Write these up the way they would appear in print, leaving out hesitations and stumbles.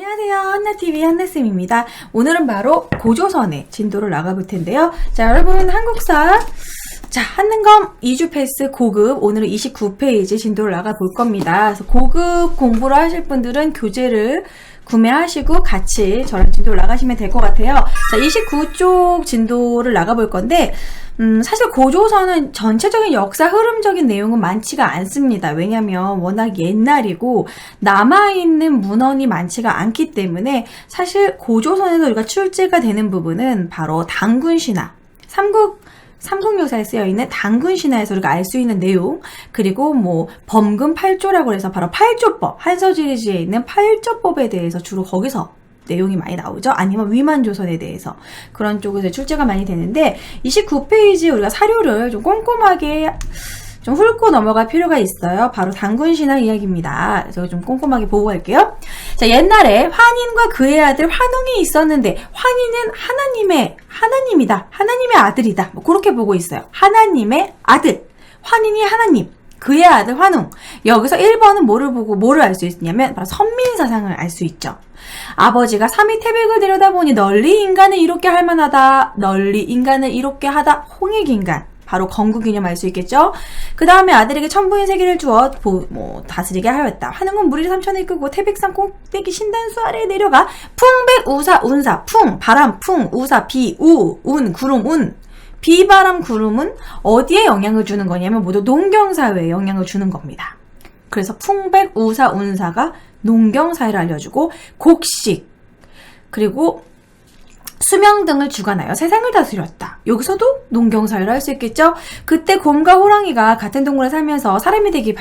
안녕하세요. 한나TV 한나쌤입니다. 오늘은 바로 고조선의 진도를 나가볼 텐데요. 자, 여러분 한국사 한능검 2주 패스 고급 오늘은 29페이지 진도를 나가볼 겁니다. 그래서 고급 공부를 하실 분들은 교재를 구매하시고 같이 저랑 진도를 나가시면 될 것 같아요. 자, 29쪽 진도를 나가볼 건데 사실 고조선은 전체적인 역사 흐름적인 내용은 많지가 않습니다. 왜냐면 워낙 옛날이고 남아있는 문헌이 많지가 않기 때문에 사실 고조선에서 우리가 출제가 되는 부분은 바로 단군신화, 삼국유사에 쓰여있는 단군신화에서 우리가 알 수 있는 내용, 그리고 뭐 범금 8조라고 해서 바로 8조법, 한서지리지에 있는 8조법에 대해서 주로 거기서 내용이 많이 나오죠. 아니면 위만조선에 대해서 그런 쪽에서 출제가 많이 되는데 29페이지 우리가 사료를 좀 꼼꼼하게 좀 훑고 넘어갈 필요가 있어요. 바로 단군신화 이야기입니다. 그래서 좀 꼼꼼하게 보고 갈게요. 자, 옛날에 환인과 그의 아들 환웅이 있었는데 환인은 하나님이다. 하나님의 아들이다. 뭐 그렇게 보고 있어요. 하나님의 아들. 환인이 하나님. 그의 아들 환웅. 여기서 1번은 뭐를 알 수 있냐면 바로 선민사상을 알 수 있죠. 아버지가 삼위 태백을 들여다보니 널리 인간을 이롭게 할 만하다. 널리 인간을 이롭게 하다. 홍익인간. 바로 건국이념 알 수 있겠죠? 그 다음에 아들에게 천부인 세계를 주어 다스리게 하였다. 환웅은 무리를 삼천을 끄고 태백산 꼭대기 신단수 아래에 내려가 풍백 우사 운사 풍 바람 풍 우사 비 우 운 구름 운 비바람 구름은 어디에 영향을 주는 거냐면 모두 농경사회에 영향을 주는 겁니다. 그래서 풍백 우사 운사가 농경사회를 알려주고 곡식 그리고 수명 등을 주관하여 세상을 다스렸다. 여기서도 농경사회를 할 수 있겠죠? 그때 곰과 호랑이가 같은 동굴에 살면서 사람이 되기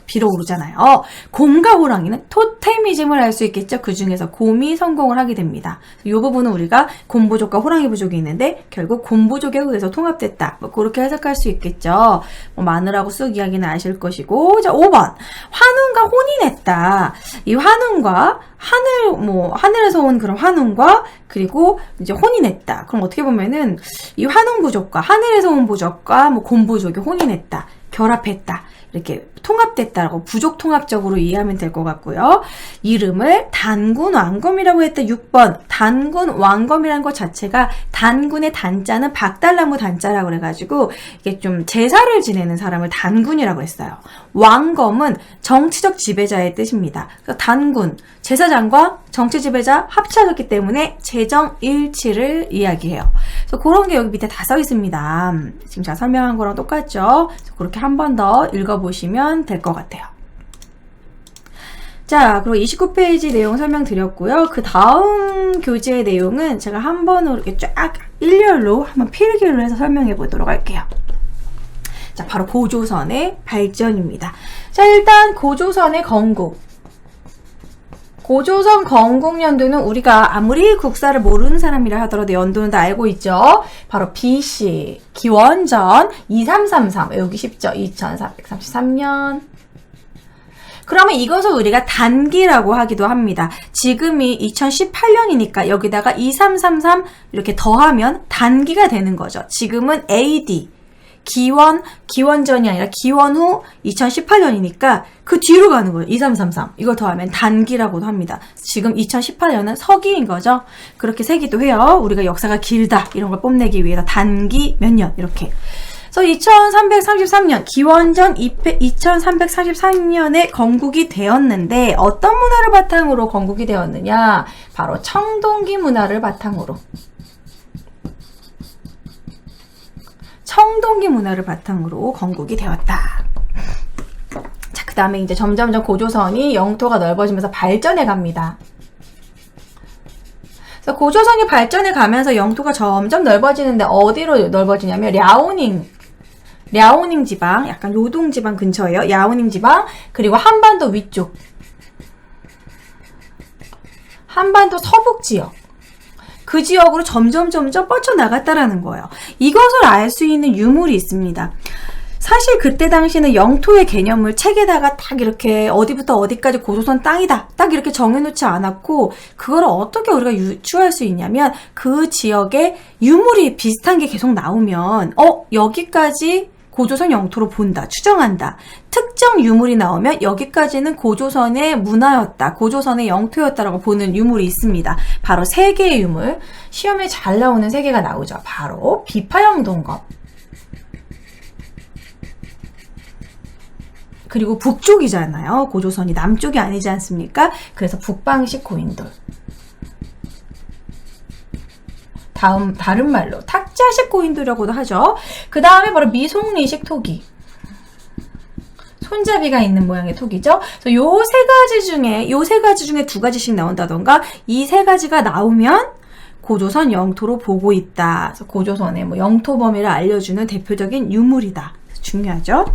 빌어오르잖아요. 곰과 호랑이는 토테미즘을 할 수 있겠죠? 그 중에서 곰이 성공을 하게 됩니다. 이 부분은 우리가 곰부족과 호랑이 부족이 있는데 결국 곰부족에 의해서 통합됐다. 뭐 그렇게 해석할 수 있겠죠. 마늘하고 쑥 이야기는 아실 것이고. 자, 5번. 환웅과 혼인했다. 이 환웅과 하늘에서 온 그런 환웅과 그리고 이제 혼인했다. 그럼 어떻게 보면은 이 환웅 부족과 하늘에서 온 부족과 곰부족이 혼인했다. 결합했다. 이렇게 통합됐다라고 부족 통합적으로 이해하면 될 것 같고요. 이름을 단군 왕검이라고 했다. 6번. 단군 왕검이라는 것 자체가 단군의 단자는 박달나무 단자라고 그래가지고 이게 좀 제사를 지내는 사람을 단군이라고 했어요. 왕검은 정치적 지배자의 뜻입니다. 그래서 단군, 제사장과 정치 지배자 합쳐졌기 때문에 재정일치를 이야기해요. 그래서 그런 게 여기 밑에 다 써 있습니다. 지금 제가 설명한 거랑 똑같죠? 그래서 그렇게 한 번 더 읽어보시면 될 것 같아요. 자, 그리고 29페이지 내용 설명드렸고요. 그 다음 교재의 내용은 제가 한 번으로 이렇게 쫙 일렬로 한번 필기를 해서 설명해 보도록 할게요. 자, 바로 고조선의 발전입니다. 자, 일단 고조선의 건국. 고조선 건국연도는 우리가 아무리 국사를 모르는 사람이라 하더라도 연도는 다 알고 있죠. 바로 BC, 기원전 2333, 외우기 쉽죠. 2433년. 그러면 이것을 우리가 단기라고 하기도 합니다. 지금이 2018년이니까 여기다가 2333 이렇게 더하면 단기가 되는 거죠. 지금은 AD. 기원전이 아니라 기원 후 2018년이니까 그 뒤로 가는 거예요. 2333. 이걸 더하면 단기라고도 합니다. 지금 2018년은 서기인 거죠. 그렇게 세기도 해요. 우리가 역사가 길다 이런 걸 뽐내기 위해서 단기 몇 년 이렇게. 그래서 2333년 기원전 2333년에 건국이 되었는데 어떤 문화를 바탕으로 건국이 되었느냐? 바로 청동기 문화를 바탕으로. 청동기 문화를 바탕으로 건국이 되었다. 자, 그 다음에 이제 점점점 고조선이 영토가 넓어지면서 발전해 갑니다. 그래서 고조선이 발전해 가면서 영토가 점점 넓어지는데 어디로 넓어지냐면 랴오닝 지방, 약간 요동 지방 근처예요. 랴오닝 지방, 그리고 한반도 위쪽. 한반도 서북 지역. 그 지역으로 점점 뻗쳐나갔다라는 거예요. 이것을 알 수 있는 유물이 있습니다. 사실 그때 당시에는 영토의 개념을 책에다가 딱 이렇게 어디부터 어디까지 고조선 땅이다 딱 이렇게 정해놓지 않았고 그걸 어떻게 우리가 유추할 수 있냐면 그 지역에 유물이 비슷한 게 계속 나오면 여기까지 고조선 영토로 본다, 추정한다. 특정 특정 유물이 나오면 여기까지는 고조선의 문화였다, 고조선의 영토였다라고 보는 유물이 있습니다. 바로 세 개의 유물, 시험에 잘 나오는 세 개가 나오죠. 바로 비파영동검, 그리고 북쪽이잖아요. 고조선이 남쪽이 아니지 않습니까? 그래서 북방식 고인돌. 다른 말로 탁자식 고인돌이라고도 하죠. 그 다음에 바로 미송리식 토기. 손잡이가 있는 모양의 토기죠. 그래서 요 세 가지 중에 두 가지씩 나온다던가, 이 세 가지가 나오면 고조선 영토로 보고 있다. 그래서 고조선의 뭐 영토 범위를 알려주는 대표적인 유물이다. 중요하죠.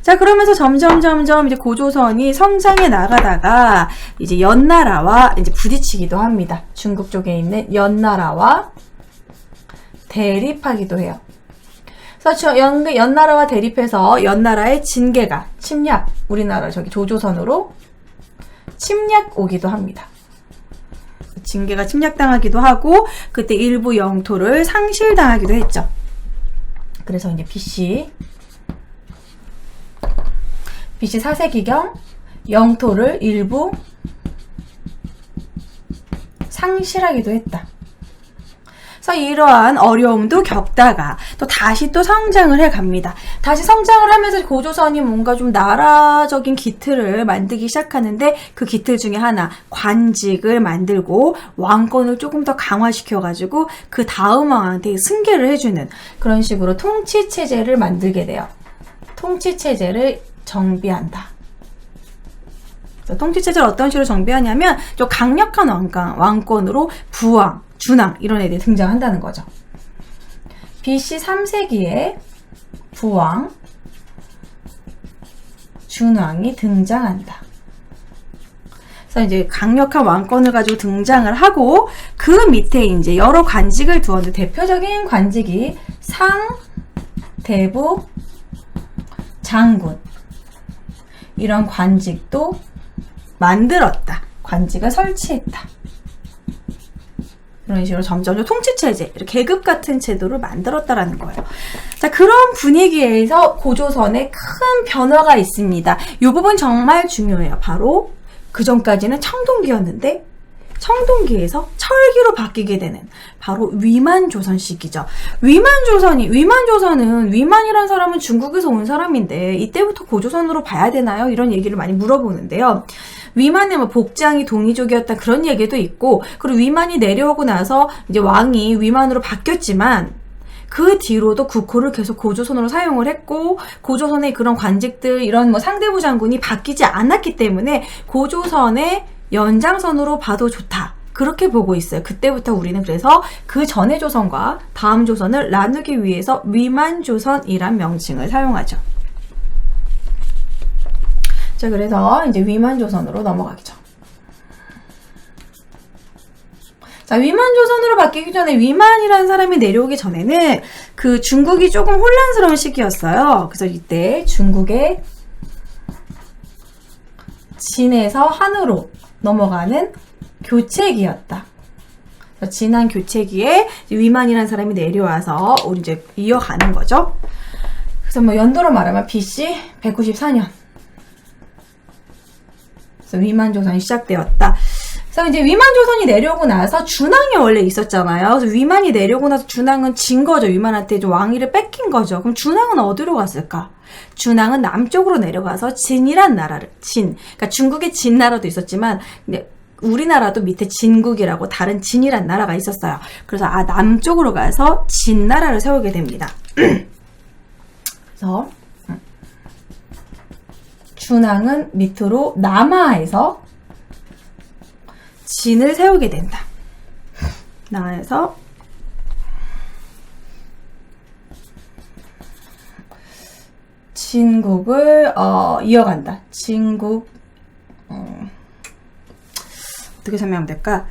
자, 그러면서 점점 이제 고조선이 성장해 나가다가 이제 연나라와 이제 부딪히기도 합니다. 중국 쪽에 있는 연나라와 대립하기도 해요. 그래서 연나라와 대립해서 연나라의 진계가 우리나라 조조선으로 침략 오기도 합니다. 진계가 침략당하기도 하고, 그때 일부 영토를 상실당하기도 했죠. 그래서 이제 BC 4세기경 영토를 일부 상실하기도 했다. 그래서 이러한 어려움도 겪다가 다시 성장을 해갑니다. 다시 성장을 하면서 고조선이 뭔가 좀 나라적인 기틀을 만들기 시작하는데, 그 기틀 중에 하나, 관직을 만들고 왕권을 조금 더 강화시켜가지고 그 다음 왕한테 승계를 해주는 그런 식으로 통치체제를 만들게 돼요. 통치체제를 정비한다. 통치체제를 어떤 식으로 정비하냐면 좀 강력한 왕권으로 부왕, 준왕 이런 애들이 등장한다는 거죠. BC 3세기에 부왕, 준왕이 등장한다. 그래서 이제 강력한 왕권을 가지고 등장을 하고, 그 밑에 이제 여러 관직을 두었는데, 대표적인 관직이 상, 대부, 장군, 이런 관직도 만들었다. 관직을 설치했다. 이런 식으로 점점 통치체제, 계급 같은 제도를 만들었다라는 거예요. 자, 그런 분위기에서 고조선에 큰 변화가 있습니다. 이 부분 정말 중요해요. 바로 그 전까지는 청동기였는데, 청동기에서 철기로 바뀌게 되는 바로 위만조선 시기죠. 위만이라는 사람은 중국에서 온 사람인데 이때부터 고조선으로 봐야 되나요? 이런 얘기를 많이 물어보는데요. 위만의 뭐 복장이 동이족이었다 그런 얘기도 있고, 그리고 위만이 내려오고 나서 이제 왕이 위만으로 바뀌었지만 그 뒤로도 국호를 계속 고조선으로 사용을 했고, 고조선의 그런 관직들, 이런 뭐 상대부 장군이 바뀌지 않았기 때문에 고조선의 연장선으로 봐도 좋다, 그렇게 보고 있어요. 그때부터 우리는 그래서 그 전의 조선과 다음 조선을 나누기 위해서 위만조선이란 명칭을 사용하죠. 자, 그래서 이제 위만조선으로 넘어가겠죠. 자, 위만조선으로 바뀌기 전에, 위만이라는 사람이 내려오기 전에는 그 중국이 조금 혼란스러운 시기였어요. 그래서 이때 중국의 진에서 한으로 넘어가는 교체기였다. 진한 교체기에 위만이라는 사람이 내려와서 우리 이제 이어가는 거죠. 그래서 뭐 연도로 말하면 BC 194년. 그래서 위만조선이 시작되었다. 그래서 이제 위만조선이 내려오고 나서 준왕이 원래 있었잖아요. 그래서 위만이 내려오고 나서 준왕은 진 거죠. 위만한테 좀 왕위를 뺏긴 거죠. 그럼 준왕은 어디로 갔을까? 준왕은 남쪽으로 내려가서 진이란 나라를, 그러니까 중국의 진나라도 있었지만 우리나라도 밑에 진국이라고 다른 진이란 나라가 있었어요. 그래서 남쪽으로 가서 진나라를 세우게 됩니다. 그래서 준왕은 밑으로 남하에서 진을 세우게 된다. 남하에서 진국을 이어간다. 진국, 어떻게 설명하면 될까?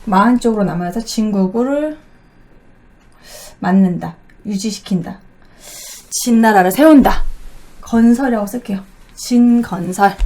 마한 쪽으로 남아서 진국을 맞는다. 유지시킨다. 진나라를 세운다. 건설이라고 쓸게요. 진건설.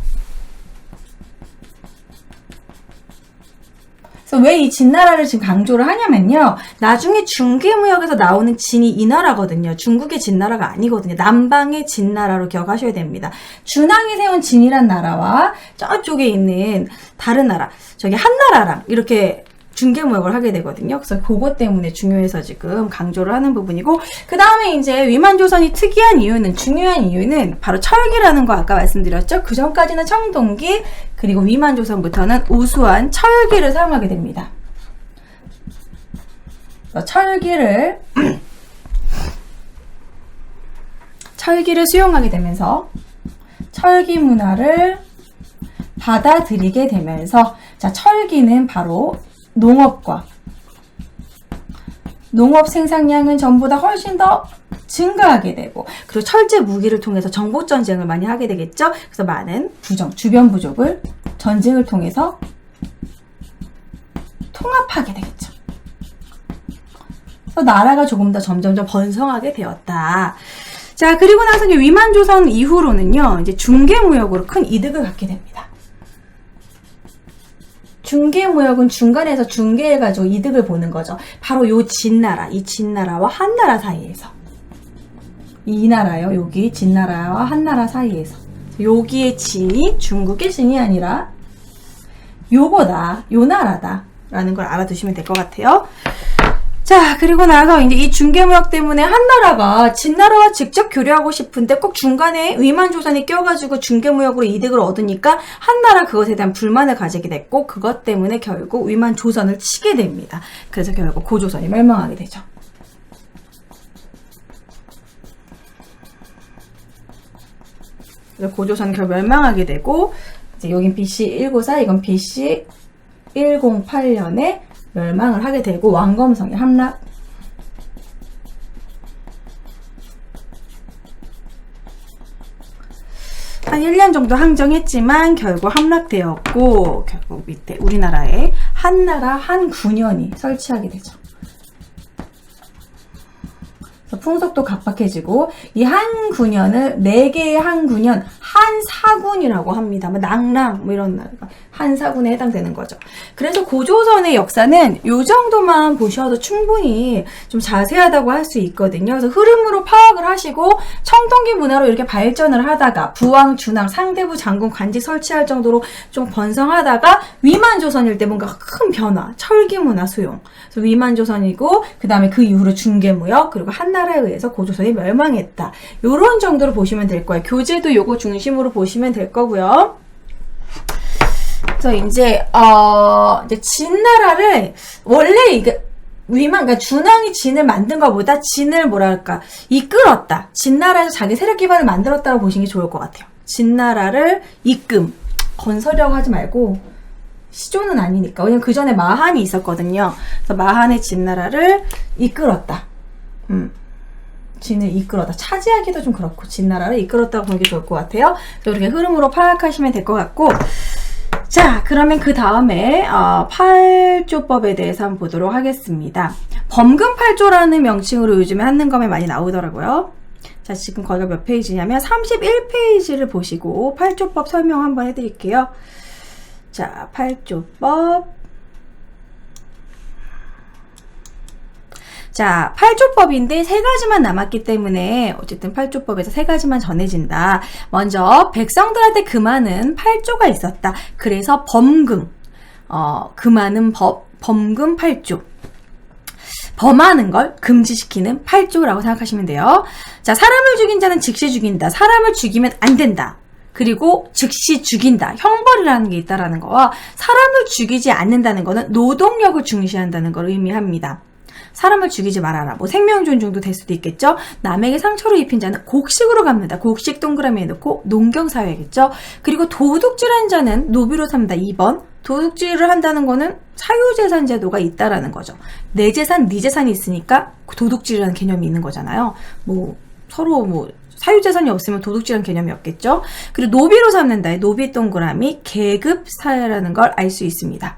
그래서 그래서 왜 이 진나라를 지금 강조를 하냐면요. 나중에 중개무역에서 나오는 진이 이 나라거든요. 중국의 진나라가 아니거든요. 남방의 진나라로 기억하셔야 됩니다. 준왕이 세운 진이란 나라와 저쪽에 있는 다른 나라, 저기 한나라랑 이렇게 중개무역을 하게 되거든요. 그래서 그것 때문에 중요해서 지금 강조를 하는 부분이고, 그 다음에 이제 위만조선이 특이한 이유는, 중요한 이유는 바로 철기라는 거 아까 말씀드렸죠. 그 전까지는 청동기, 그리고 위만조선부터는 우수한 철기를 사용하게 됩니다. 철기를 수용하게 되면서 철기 문화를 받아들이게 되면서, 자, 철기는 바로 농업 생산량은 전보다 훨씬 더 증가하게 되고, 그리고 철제 무기를 통해서 정복 전쟁을 많이 하게 되겠죠. 그래서 많은 주변 부족을 전쟁을 통해서 통합하게 되겠죠. 그래서 나라가 조금 더 점점점 번성하게 되었다. 자, 그리고 나서 이제 위만조선 이후로는요, 이제 중개무역으로 큰 이득을 갖게 됩니다. 중개무역은 중간에서 중개해가지고 이득을 보는 거죠. 바로 이 진나라와 한나라 사이에서. 이 나라요, 여기 진나라와 한나라 사이에서. 여기의 진이 중국의 진이 아니라 요거다, 요 나라다 라는 걸 알아두시면 될 것 같아요. 자, 그리고 나서 이제 이 중개무역 때문에 한나라가 진나라와 직접 교류하고 싶은데 꼭 중간에 위만조선이 껴가지고 중개무역으로 이득을 얻으니까 한나라 그것에 대한 불만을 가지게 됐고, 그것 때문에 결국 위만조선을 치게 됩니다. 그래서 결국 고조선이 멸망하게 되죠. 고조선이 결국 멸망하게 되고, 이제 여긴 BC 194, 이건 BC 108년에 멸망을 하게 되고, 왕검성이 함락. 한 1년 정도 항정했지만 결국 함락되었고, 결국 밑에 우리나라에 한나라 한9년이 설치하게 되죠. 풍속도 각박해지고, 이 한9년을 4개의 한9년, 한사군이라고 합니다. 낭랑, 이런 나라가 한사군에 해당되는 거죠. 그래서 고조선의 역사는 요 정도만 보셔도 충분히 좀 자세하다고 할 수 있거든요. 그래서 흐름으로 파악을 하시고, 청동기 문화로 이렇게 발전을 하다가, 부왕, 준왕, 상대부, 장군, 관직 설치할 정도로 좀 번성하다가, 위만조선일 때 뭔가 큰 변화, 철기 문화 수용. 그래서 위만조선이고, 그 다음에 그 이후로 중개무역, 그리고 한나라에 의해서 고조선이 멸망했다. 요런 정도로 보시면 될 거예요. 교재도 요거 중심으로 보시면 될 거고요. 그래서 이제 진나라를 원래 이게 그러니까 준왕이 진을 만든 것보다 진을 뭐랄까 이끌었다. 진나라에서 자기 세력 기반을 만들었다고 보시는 게 좋을 것 같아요. 진나라를 건설이라고 하지 말고 시조는 아니니까. 왜냐면 그 전에 마한이 있었거든요. 그래서 마한의 진나라를 이끌었다. 진을 이끌었다. 차지하기도 좀 그렇고 진나라를 이끌었다고 보는 게 좋을 것 같아요. 이렇게 흐름으로 파악하시면 될 것 같고, 자, 그러면 그 다음에 팔조법에 대해서 한번 보도록 하겠습니다. 범금팔조라는 명칭으로 요즘에 한능검에 많이 나오더라고요. 자, 지금 거기가 몇 페이지냐면 31페이지를 보시고 팔조법 설명 한번 해드릴게요. 자, 팔조법. 자, 팔조법인데 3가지만 남았기 때문에 어쨌든 팔조법에서 3가지만 전해진다. 먼저 백성들한테 금하는 8조가 있었다. 그래서 범금, 금하는 법, 범금 8조. 범하는 걸 금지시키는 8조라고 생각하시면 돼요. 자, 사람을 죽인 자는 즉시 죽인다. 사람을 죽이면 안 된다. 그리고 즉시 죽인다. 형벌이라는 게 있다라는 거와, 사람을 죽이지 않는다는 거는 노동력을 중시한다는 걸 의미합니다. 사람을 죽이지 말아라. 뭐 생명 존중도 될 수도 있겠죠. 남에게 상처를 입힌 자는 곡식으로 갚는다. 곡식 동그라미에 넣고 농경사회겠죠. 그리고 도둑질한 자는 노비로 삼다. 2번. 도둑질을 한다는 거는 사유재산 제도가 있다라는 거죠. 내 재산, 네 재산이 있으니까 도둑질이라는 개념이 있는 거잖아요. 서로 사유재산이 없으면 도둑질한 개념이 없겠죠. 그리고 노비로 삼는다의 노비 동그라미 계급사회라는 걸 알 수 있습니다.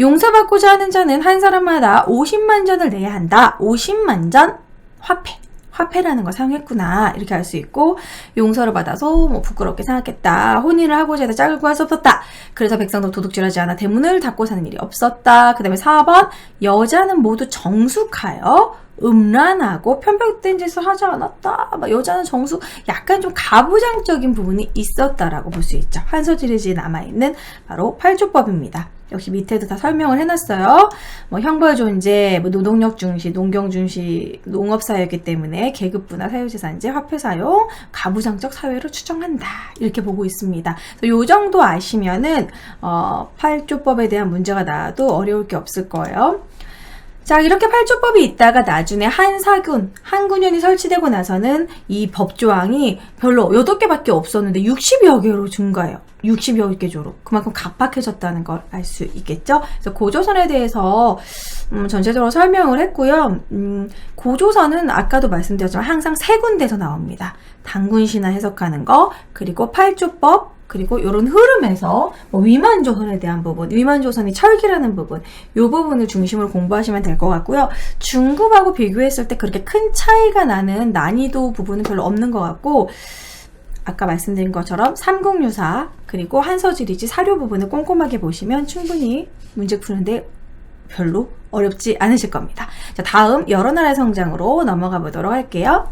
용서받고자 하는 자는 한 사람마다 50만 전을 내야 한다. 50만 전 화폐. 화폐라는 걸 사용했구나 이렇게 알 수 있고, 용서를 받아서 뭐 부끄럽게 생각했다. 혼인을 하고자 해도 짝을 구할 수 없었다. 그래서 백성도 도둑질하지 않아 대문을 닫고 사는 일이 없었다. 그 다음에 4번 여자는 모두 정숙하여 음란하고 편법된 짓을 하지 않았다. 여자는 정숙, 약간 좀 가부장적인 부분이 있었다라고 볼 수 있죠. 한서지리지에 남아있는 바로 8조법입니다. 역시 밑에도 다 설명을 해놨어요. 뭐 형벌 존재, 뭐 노동력 중시, 농경 중시, 농업사회이기 때문에 계급분화, 사유재산제, 화폐 사용, 가부장적 사회로 추정한다. 이렇게 보고 있습니다. 요 정도 아시면은 8조법에 대한 문제가 나와도 어려울 게 없을 거예요. 자, 이렇게 8조법이 있다가 나중에 한군현이 설치되고 나서는 이 법조항이 별로 8개밖에 없었는데 60여 개로 증가해요. 60여 개 조로. 그만큼 각박해졌다는 걸 알 수 있겠죠? 그래서 고조선에 대해서 전체적으로 설명을 했고요. 고조선은 아까도 말씀드렸지만 항상 3군데서 나옵니다. 단군신화 해석하는 거, 그리고 8조법, 그리고 이런 흐름에서 뭐 위만조선에 대한 부분, 위만조선이 철기라는 부분, 이 부분을 중심으로 공부하시면 될 것 같고요. 중급하고 비교했을 때 그렇게 큰 차이가 나는 난이도 부분은 별로 없는 것 같고, 아까 말씀드린 것처럼 삼국유사 그리고 한서지리지 사료 부분을 꼼꼼하게 보시면 충분히 문제 푸는데 별로 어렵지 않으실 겁니다. 자, 다음 여러 나라의 성장으로 넘어가 보도록 할게요.